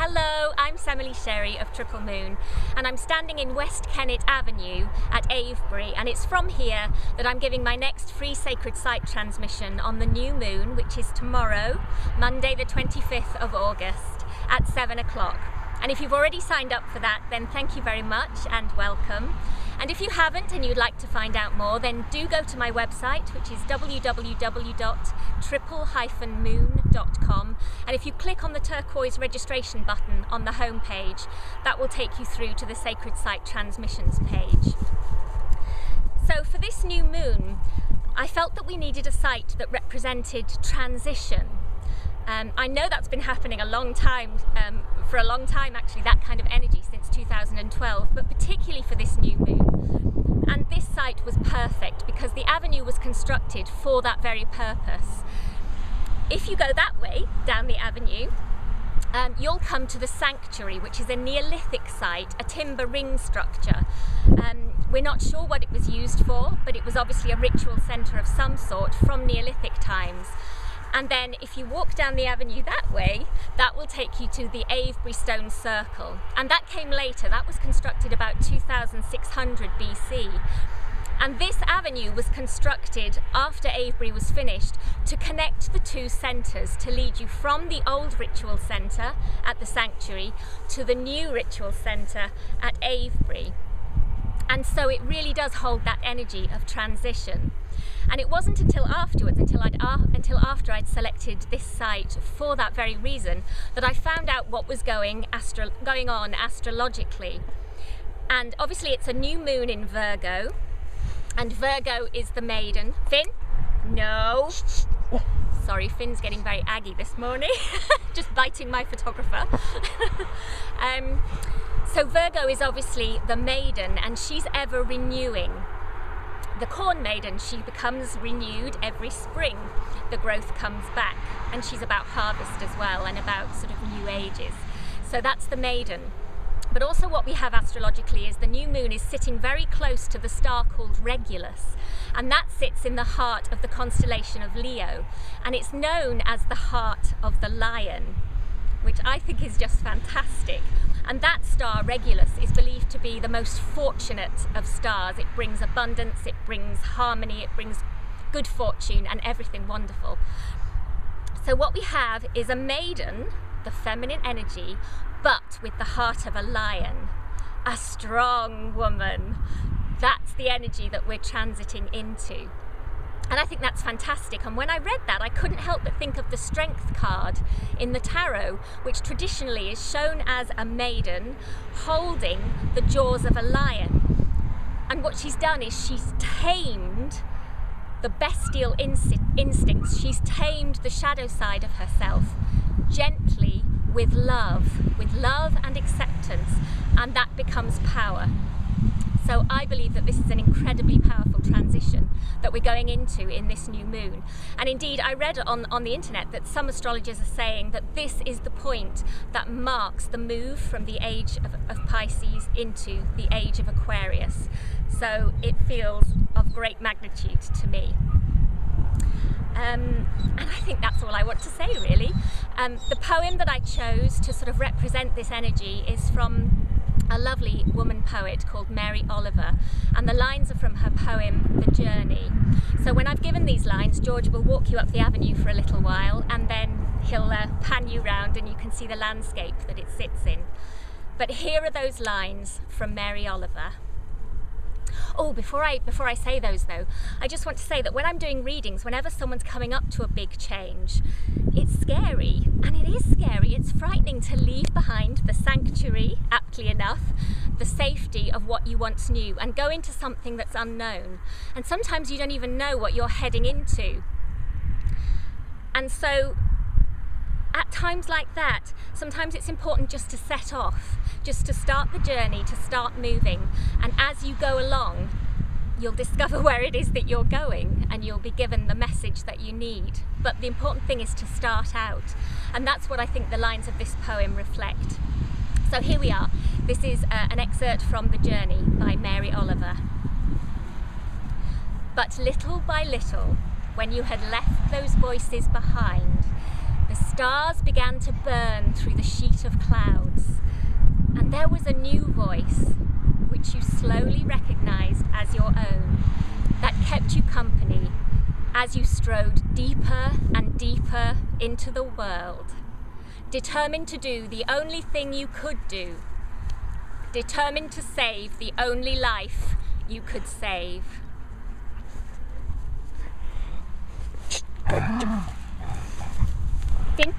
Hello, I'm Semele Sherry of Triple Moon, and I'm standing in West Kennet Avenue at Avebury, and it's from here that I'm giving my next free sacred site transmission on the new moon, which is tomorrow, Monday the 25th of August at 7 o'clock. And if you've already signed up for that, then thank you very much and welcome. And if you haven't and you'd like to find out more, then do go to my website, which is www.triple-moon.com. And if you click on the turquoise registration button on the home page, that will take you through to the Sacred Site Transmissions page. So for this new moon, I felt that we needed a site that represented transition. I know that's been happening a long time, for a long time actually, that kind of energy since 2012, but particularly for this new moon. And this site was perfect because the avenue was constructed for that very purpose. If you go that way, down the avenue, you'll come to the sanctuary, which is a Neolithic site, a timber ring structure. We're not sure what it was used for, but it was obviously a ritual centre of some sort from Neolithic times. And then if you walk down the avenue that way, that will take you to the Avebury stone circle. And that came later. That was constructed about 2600 BC. And this avenue was constructed after Avebury was finished to connect the two centres, to lead you from the old ritual centre at the sanctuary to the new ritual centre at Avebury. And so it really does hold that energy of transition. And it wasn't until afterwards, until after I'd selected this site for that very reason, that I found out what was going on astrologically. And obviously it's a new moon in Virgo, and Virgo is the maiden. Finn? No. Sorry, Finn's getting very aggy this morning, just biting my photographer. So Virgo is obviously the maiden, and she's ever renewing. The corn maiden, she becomes renewed every spring. The growth comes back, and she's about harvest as well, and about sort of new ages. So that's the maiden. But also what we have astrologically is the new moon is sitting very close to the star called Regulus, and that sits in the heart of the constellation of Leo, and it's known as the heart of the lion, which I think is just fantastic. And that star, Regulus, is believed to be the most fortunate of stars. It brings abundance, it brings harmony, it brings good fortune and everything wonderful. So what we have is a maiden, the feminine energy, but with the heart of a lion, a strong woman. That's the energy that we're transiting into. And I think that's fantastic. And when I read that, I couldn't help but think of the Strength card in the tarot, which traditionally is shown as a maiden holding the jaws of a lion. And what she's done is she's tamed the bestial instincts. She's tamed the shadow side of herself gently with love and acceptance, and that becomes power. So I believe that this is an incredibly powerful transition that we're going into in this new moon. And indeed, I read on the internet that some astrologers are saying that this is the point that marks the move from the age of Pisces into the age of Aquarius. So it feels of great magnitude to me. And I think that's all I want to say, really. The poem that I chose to sort of represent this energy is from a lovely woman poet called Mary Oliver, and the lines are from her poem The Journey. So when I've given these lines, George will walk you up the avenue for a little while, and then he'll pan you round and you can see the landscape that it sits in. But here are those lines from Mary Oliver. Oh, before I say those though, I just want to say that when I'm doing readings, whenever someone's coming up to a big change, it's scary, and it is scary. It's frightening to leave behind the sanctuary, aptly enough, the safety of what you once knew, and go into something that's unknown. And sometimes you don't even know what you're heading into. And so at times like that, sometimes it's important just to set off, just to start the journey, to start moving. And as you go along, you'll discover where it is that you're going, and you'll be given the message that you need. But the important thing is to start out. And that's what I think the lines of this poem reflect. So here we are. This is an excerpt from The Journey by Mary Oliver. But little by little, when you had left those voices behind, the stars began to burn through the sheet height of clouds, and there was a new voice which you slowly recognised as your own, that kept you company as you strode deeper and deeper into the world, determined to do the only thing you could do, determined to save the only life you could save. Fin.